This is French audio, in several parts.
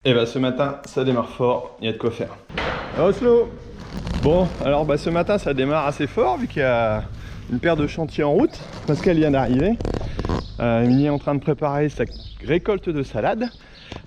Et bah ce matin ça démarre fort, il y a de quoi faire. À Oslo. Bon alors ce matin ça démarre assez fort vu qu'il y a une paire de chantiers en route. Pascal vient d'arriver. Mini est en train de préparer sa récolte de salade.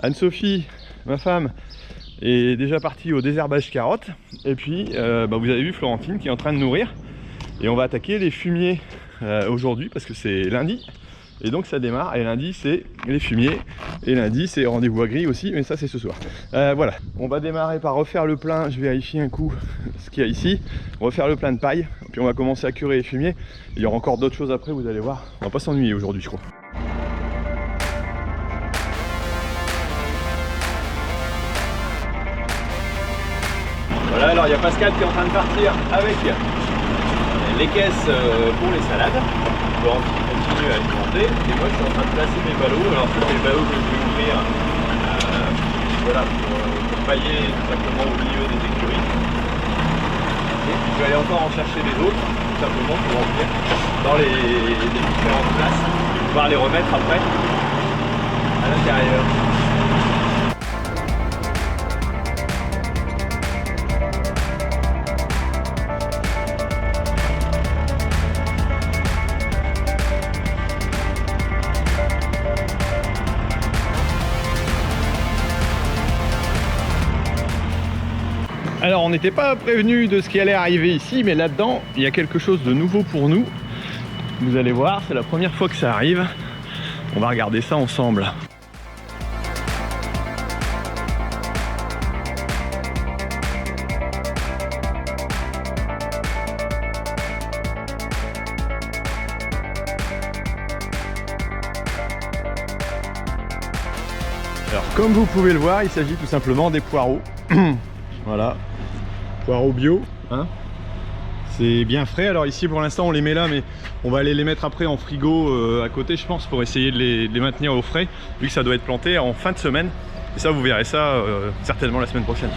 Anne-Sophie, ma femme, est déjà partie au désherbage carottes. Et puis vous avez vu Florentine qui est en train de nourrir. Et on va attaquer les fumiers aujourd'hui parce que c'est lundi. Et donc ça démarre, et lundi c'est les fumiers, et lundi c'est rendez-vous à grille aussi, mais ça c'est ce soir. Voilà, on va démarrer par refaire le plein, je vais vérifier un coup ce qu'il y a ici, refaire le plein de paille, puis on va commencer à curer les fumiers. Il y aura encore d'autres choses après, vous allez voir, on va pas s'ennuyer aujourd'hui je crois. Voilà, alors il y a Pascal qui est en train de partir avec les caisses pour les salades. Florentine continue à alimenter et moi je suis en train de placer mes ballots. Alors ça c'est les ballots que je vais ouvrir voilà, pour pailler tout simplement au milieu des écuries. Et je vais aller encore en chercher les autres, tout simplement pour remplir dans les différentes places, pour pouvoir les remettre après à l'intérieur. Alors on n'était pas prévenu de ce qui allait arriver ici, mais là-dedans il y a quelque chose de nouveau pour nous. Vous allez voir, c'est la première fois que ça arrive. On va regarder ça ensemble. Alors comme vous pouvez le voir, il s'agit tout simplement des poireaux. Voilà, poireaux bio, hein. C'est bien frais. Alors ici pour l'instant on les met là, mais on va aller les mettre après en frigo à côté je pense, pour essayer de les maintenir au frais, vu que ça doit être planté en fin de semaine. Et ça vous verrez ça certainement la semaine prochaine.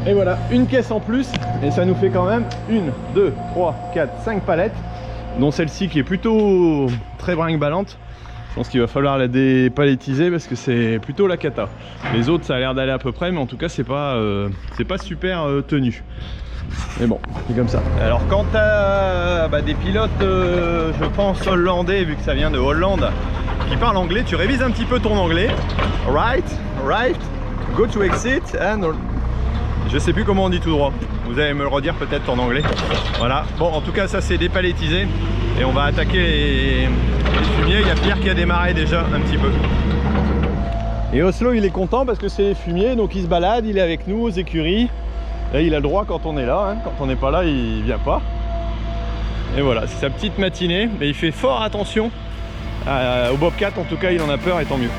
Et voilà, une caisse en plus, et ça nous fait quand même 1, 2, 3, 4, 5 palettes, dont celle-ci qui est plutôt très brinque-ballante. Je pense qu'il va falloir la dépalettiser parce que c'est plutôt la cata. Les autres ça a l'air d'aller à peu près, mais en tout cas c'est pas super tenu. Mais bon, c'est comme ça. Alors quant à des pilotes, je pense hollandais, vu que ça vient de Hollande, qui parlent anglais, tu révises un petit peu ton anglais. Right, go to exit and... Je sais plus comment on dit tout droit. Vous allez me le redire peut-être en anglais. Voilà. Bon, en tout cas, ça c'est dépalettisé. Et on va attaquer les fumiers. Il y a Pierre qui a démarré déjà un petit peu. Et Oslo, il est content parce que c'est les fumiers. Donc il se balade, il est avec nous aux écuries. Là, il a le droit quand on est là. Hein. Quand on n'est pas là, il vient pas. Et voilà, c'est sa petite matinée. Mais il fait fort attention au Bobcat. En tout cas, il en a peur et tant mieux.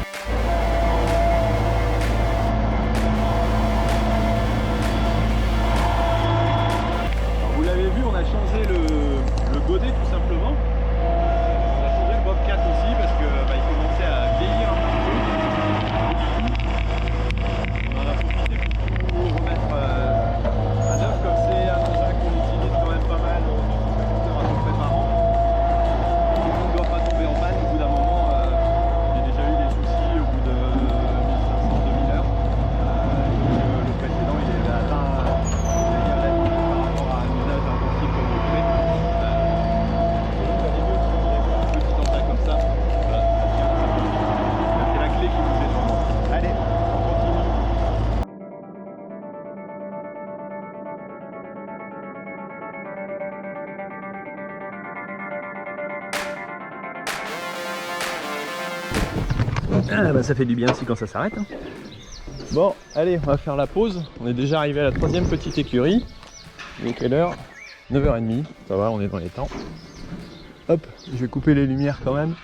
Changer le godet tout simplement. On a changé le Bobcat aussi parce que il commençait à vieillir un petit peu. On en a profité pour remettre à neuf, comme c'est un engin qu'on utilise quand même pas mal, à peu près par an. On ne doit pas tomber en panne au bout d'un moment. J'ai déjà eu des soucis au bout de 1500-2000 heures. Le précédent il est atteint ça fait du bien aussi quand ça s'arrête. Hein. Bon, allez, on va faire la pause. On est déjà arrivé à la troisième petite écurie. Il est quelle heure? 9h30. Ça va, on est dans les temps. Hop, je vais couper les lumières quand même.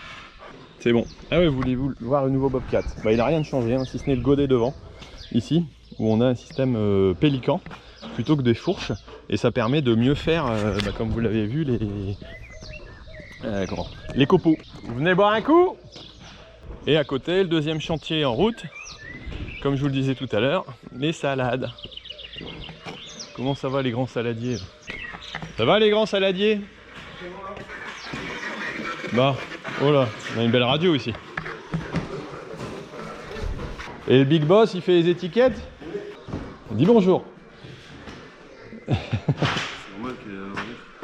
C'est bon. Ah ouais, voulez-vous voir le nouveau Bobcat? Il n'a rien de changé, hein, si ce n'est le godet devant. Ici, où on a un système pélican plutôt que des fourches. Et ça permet de mieux faire, comme vous l'avez vu, les copeaux. Vous venez boire un coup? Et à côté, le deuxième chantier en route, comme je vous le disais tout à l'heure, les salades. Comment ça va les grands saladiers? Ça va les grands saladiers? Bah, oh là, on a une belle radio ici. Et le Big Boss, il fait les étiquettes? Dis bonjour.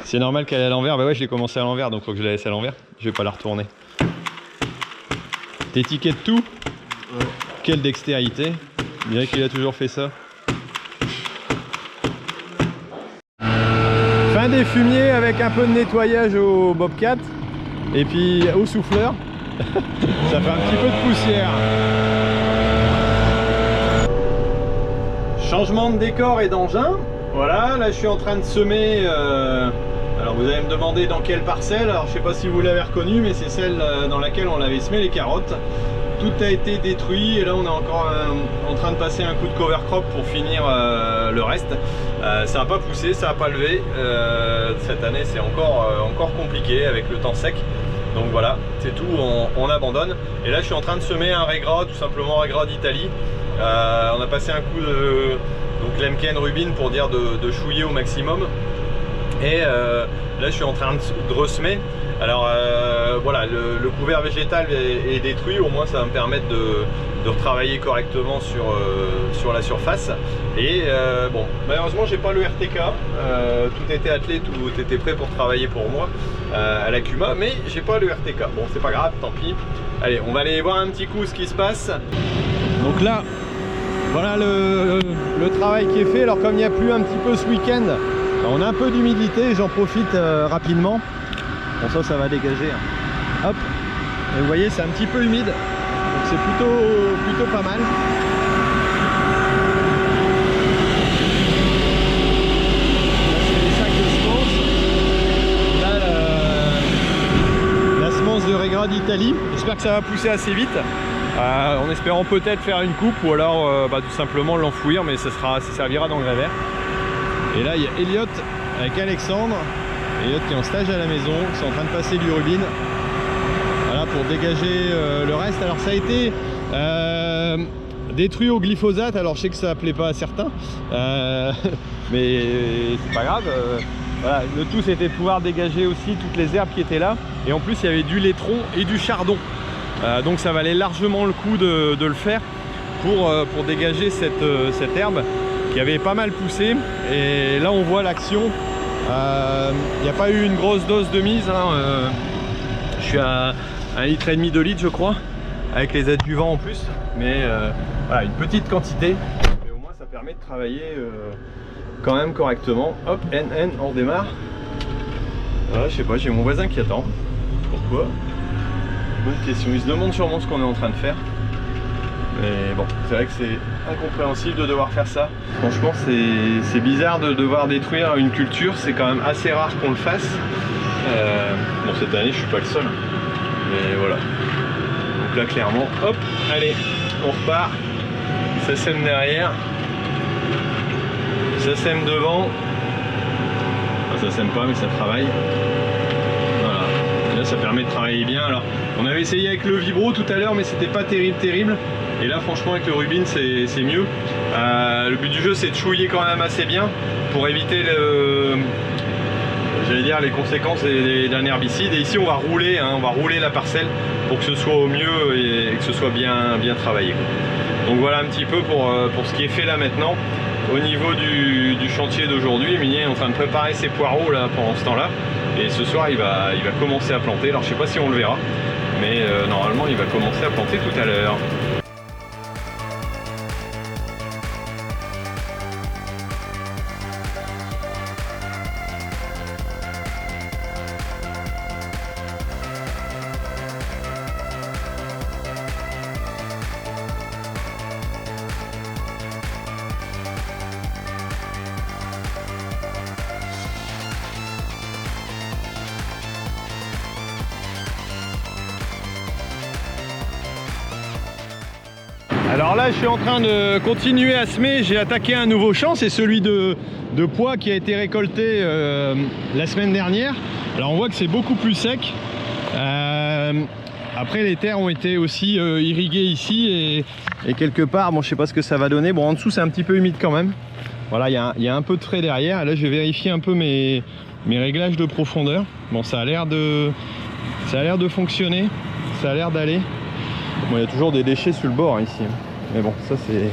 C'est normal qu'elle est à l'envers. Bah ouais, je l'ai commencé à l'envers, donc faut que je la laisse à l'envers. Je vais pas la retourner. T'étiquettes tout? Ouais. Quelle dextérité. Bien qu'il a toujours fait ça. Fin des fumiers avec un peu de nettoyage au Bobcat. Et puis au souffleur. Ça fait un petit peu de poussière. Changement de décor et d'engin. Voilà, là je suis en train de semer. Alors vous allez me demander dans quelle parcelle. Alors je sais pas si vous l'avez reconnu, mais c'est celle dans laquelle on avait semé les carottes. Tout a été détruit et là on est encore en train de passer un coup de cover crop pour finir le reste. Ça n'a pas poussé, ça n'a pas levé. Cette année c'est encore compliqué avec le temps sec. Donc voilà, c'est tout, on abandonne. Et là je suis en train de semer un Regra, tout simplement Regra d'Italie. On a passé un coup de donc Lemken Rubin pour dire de chouiller au maximum. Et là je suis en train de ressemer. Alors voilà, le couvert végétal est détruit, au moins ça va me permettre de retravailler correctement sur la surface. Et bon, malheureusement j'ai pas le RTK, tout était attelé, tout était prêt pour travailler pour moi à la Cuma, mais j'ai pas le RTK. Bon, c'est pas grave, tant pis. Allez, on va aller voir un petit coup ce qui se passe. Donc là, voilà le travail qui est fait. Alors comme il n'y a plus un petit peu ce week-end, on a un peu d'humidité, j'en profite rapidement. Bon, ça va dégager. Hop, et vous voyez, c'est un petit peu humide, donc c'est plutôt pas mal. Là, la semence de Regra d'Italie. J'espère que ça va pousser assez vite. En espérant peut-être faire une coupe ou alors tout simplement l'enfouir, mais ça servira d'engrais vert. Et là, il y a Elliot avec Alexandre. Elliot qui est en stage à la maison, qui est en train de passer du rubin. Voilà, pour dégager le reste. Alors ça a été détruit au glyphosate. Alors je sais que ça plaît pas à certains, mais c'est pas grave. Voilà, le tout c'était de pouvoir dégager aussi toutes les herbes qui étaient là. Et en plus il y avait du laitron et du chardon. Donc ça valait largement le coup de le faire pour dégager cette herbe qui avait pas mal poussé. Et là on voit l'action. Il n'y a pas eu une grosse dose de mise, hein. Je suis à 1,5 litre de litre je crois, avec les adjuvants en plus, mais voilà, une petite quantité, mais au moins ça permet de travailler quand même correctement. Hop, on redémarre. Voilà, je sais pas, j'ai mon voisin qui attend. Pourquoi? Bonne question, il se demande sûrement ce qu'on est en train de faire. Mais bon, c'est vrai que c'est incompréhensible de devoir faire ça. Franchement, c'est bizarre de devoir détruire une culture. C'est quand même assez rare qu'on le fasse. Bon, cette année, je suis pas le seul. Mais voilà. Donc là, clairement, hop, allez, on repart. Ça sème derrière. Ça sème devant. Enfin, ça sème pas, mais ça travaille. Voilà. Et là, ça permet de travailler bien. Alors, on avait essayé avec le vibro tout à l'heure, mais c'était pas terrible. Et là franchement avec le rubin c'est mieux. Le but du jeu c'est de chouiller quand même assez bien pour éviter les conséquences d'un herbicide. Et ici on va rouler, hein, on va rouler la parcelle pour que ce soit au mieux et que ce soit bien travaillé, quoi. Donc voilà un petit peu pour ce qui est fait là maintenant au niveau du chantier d'aujourd'hui. Migné est en train de préparer ses poireaux là pendant ce temps là. Et ce soir il va commencer à planter. Alors je sais pas si on le verra, mais normalement il va commencer à planter tout à l'heure. Alors là je suis en train de continuer à semer, j'ai attaqué un nouveau champ, c'est celui de pois qui a été récolté la semaine dernière. Alors on voit que c'est beaucoup plus sec. Après les terres ont été aussi irriguées ici et quelque part, bon je sais pas ce que ça va donner. Bon en dessous c'est un petit peu humide quand même. Voilà, il y a un peu de frais derrière. Et là je vais vérifier un peu mes réglages de profondeur. Bon ça a l'air de fonctionner, ça a l'air d'aller. Bon, il y a toujours des déchets sur le bord hein, ici. Mais bon, ça c'est...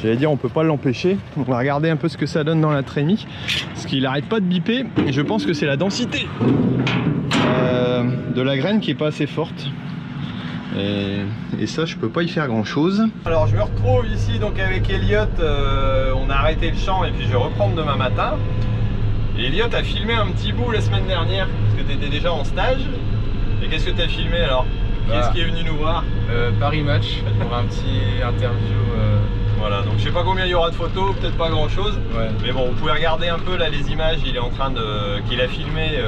J'allais dire, on peut pas l'empêcher. On va regarder un peu ce que ça donne dans la trémie. Parce qu'il arrête pas de biper. Et je pense que c'est la densité de la graine qui est pas assez forte. Et ça, je peux pas y faire grand chose. Alors je me retrouve ici donc avec Elliot. On a arrêté le champ et puis je vais reprendre demain matin. Et Elliot a filmé un petit bout la semaine dernière. Parce que tu étais déjà en stage. Et qu'est-ce que tu as filmé alors? Qui est-ce qui est venu nous voir? Paris Match pour un petit interview. Voilà, donc je sais pas combien il y aura de photos, peut-être pas grand chose. Ouais. Mais bon, vous pouvez regarder un peu là les images, il est en train de. Qu'il a filmé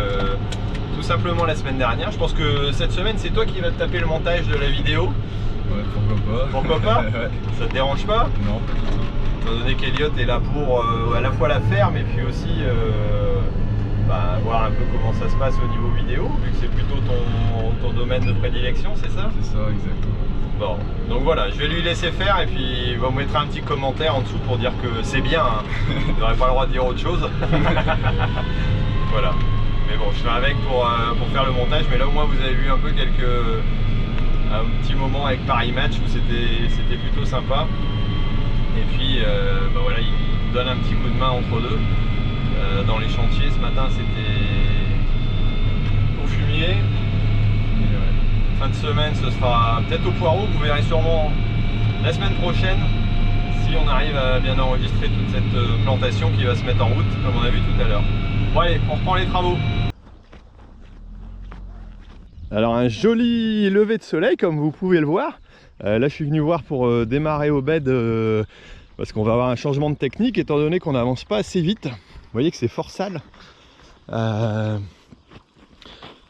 tout simplement la semaine dernière. Je pense que cette semaine c'est toi qui vas te taper le montage de la vidéo. Ouais, pourquoi pas. Pourquoi pas? Ouais. Ça te dérange pas? Non. Étant donné qu'Elliot est là pour à la fois la faire mais puis aussi voir un peu comment ça se passe au niveau vidéo, vu que c'est plutôt ton domaine de prédilection, c'est ça? C'est ça, exactement. Bon, donc voilà, je vais lui laisser faire et puis il va me mettre un petit commentaire en dessous pour dire que c'est bien, hein. Il n'aurait pas le droit de dire autre chose. Voilà, mais bon, je serai avec pour faire le montage, mais là au moins vous avez vu un peu un petit moment avec Paris Match où c'était plutôt sympa. Et puis voilà, il donne un petit coup de main entre deux. Dans les chantiers, ce matin c'était au fumier. Fin de semaine, ce sera peut-être au poireau, vous verrez sûrement la semaine prochaine si on arrive à bien enregistrer toute cette plantation qui va se mettre en route comme on a vu tout à l'heure. Bon allez, on reprend les travaux. Alors un joli lever de soleil comme vous pouvez le voir. Là je suis venu voir pour démarrer au bed parce qu'on va avoir un changement de technique étant donné qu'on n'avance pas assez vite. Vous voyez que c'est fort sale.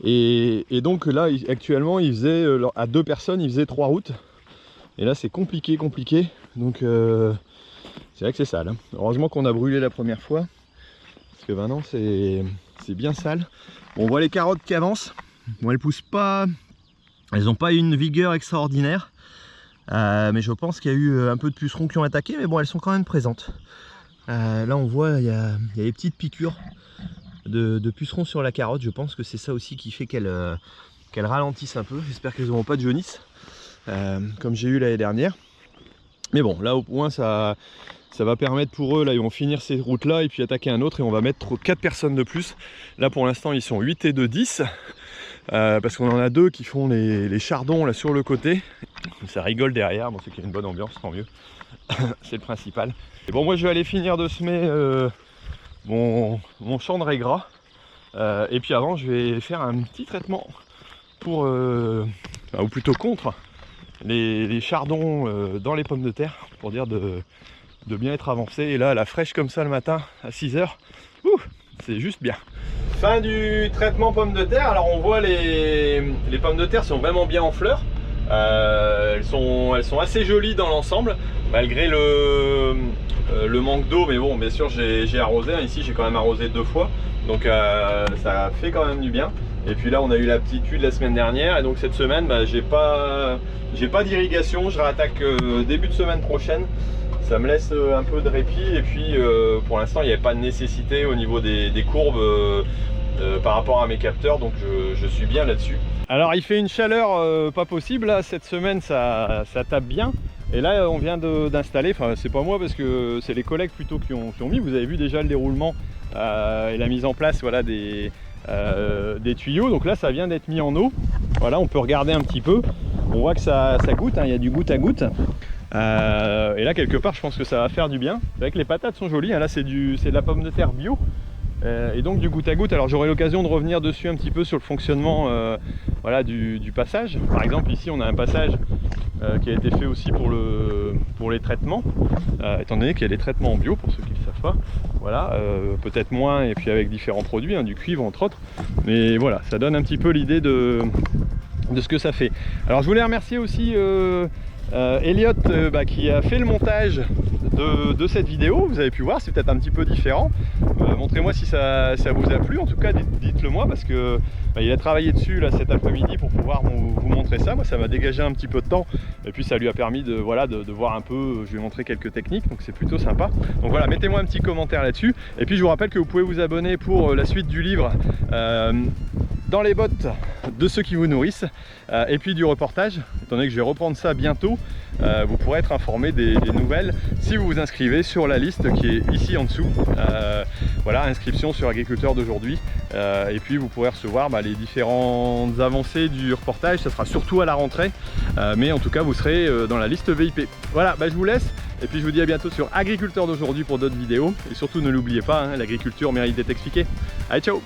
Et donc là actuellement il faisait à 2 personnes il faisait 3 routes. Et là c'est compliqué. Donc c'est vrai que c'est sale, hein. Heureusement qu'on a brûlé la première fois. Parce que maintenant c'est bien sale. Bon, on voit les carottes qui avancent. Bon, elles poussent pas. Elles n'ont pas une vigueur extraordinaire. Mais je pense qu'il y a eu un peu de pucerons qui ont attaqué. Mais bon, elles sont quand même présentes. Là on voit il y a des petites piqûres de pucerons sur la carotte. Je pense que c'est ça aussi qui fait qu'elles ralentissent un peu. J'espère qu'elles n'auront pas de jaunisse comme j'ai eu l'année dernière. Mais bon, là au moins ça va permettre pour eux, là ils vont finir ces routes là et puis attaquer un autre et on va mettre 4 personnes de plus. Là pour l'instant ils sont 8 et 2, 10 parce qu'on en a 2 qui font les chardons là sur le côté. Ça rigole derrière, bon, c'est qu'il y a une bonne ambiance, tant mieux. C'est le principal. Et bon, moi je vais aller finir de semer mon champ de raies-gras. Et puis avant je vais faire un petit traitement pour, ou plutôt contre les chardons dans les pommes de terre, pour dire de bien être avancé. Et là à la fraîche comme ça le matin à 6 h, c'est juste bien. Fin du traitement pommes de terre. Alors on voit les pommes de terre sont vraiment bien en fleurs. Elles sont assez jolies dans l'ensemble malgré le manque d'eau, mais bon bien sûr j'ai arrosé, hein. Ici j'ai quand même arrosé 2 fois, donc ça fait quand même du bien. Et puis là on a eu la petite pluie de la semaine dernière et donc cette semaine j'ai pas d'irrigation. Je réattaque début de semaine prochaine. Ça me laisse un peu de répit et puis pour l'instant il n'y avait pas de nécessité au niveau des courbes par rapport à mes capteurs, donc je suis bien là-dessus. Alors il fait une chaleur pas possible là, cette semaine ça tape bien. Et là on vient d'installer, enfin c'est pas moi parce que c'est les collègues plutôt qui ont mis, vous avez vu déjà le déroulement et la mise en place, voilà, des tuyaux. Donc là ça vient d'être mis en eau, voilà, on peut regarder un petit peu, on voit que ça goûte, hein, il y a du goutte à goutte. Et là quelque part je pense que ça va faire du bien. C'est vrai que les patates sont jolies, hein. Là c'est de la pomme de terre bio. Et donc du goutte à goutte. Alors j'aurai l'occasion de revenir dessus un petit peu sur le fonctionnement voilà, du passage. Par exemple ici on a un passage qui a été fait aussi pour les traitements, étant donné qu'il y a des traitements en bio pour ceux qui ne le savent pas. Voilà, peut-être moins et puis avec différents produits, hein, du cuivre entre autres. Mais voilà, ça donne un petit peu l'idée de ce que ça fait. Alors je voulais remercier aussi Elliot qui a fait le montage de cette vidéo. Vous avez pu voir, c'est peut-être un petit peu différent. Montrez-moi si ça vous a plu, en tout cas dites-le moi, parce que il a travaillé dessus là cet après-midi pour pouvoir vous montrer ça. Moi ça m'a dégagé un petit peu de temps et puis ça lui a permis de voir un peu. Je lui ai montré quelques techniques, donc c'est plutôt sympa. Donc voilà, mettez-moi un petit commentaire là-dessus et puis je vous rappelle que vous pouvez vous abonner pour la suite du livre dans les bottes de ceux qui vous nourrissent et puis du reportage. Étant donné que je vais reprendre ça bientôt, vous pourrez être informé des nouvelles si vous vous inscrivez sur la liste qui est ici en dessous. Voilà, inscription sur Agriculteur d'aujourd'hui, et puis vous pourrez recevoir les différentes avancées du reportage. Ça sera surtout à la rentrée, mais en tout cas vous serez dans la liste VIP. Voilà, je vous laisse et puis je vous dis à bientôt sur Agriculteur d'aujourd'hui pour d'autres vidéos, et surtout ne l'oubliez pas, l'agriculture mérite d'être expliquée. Allez, ciao.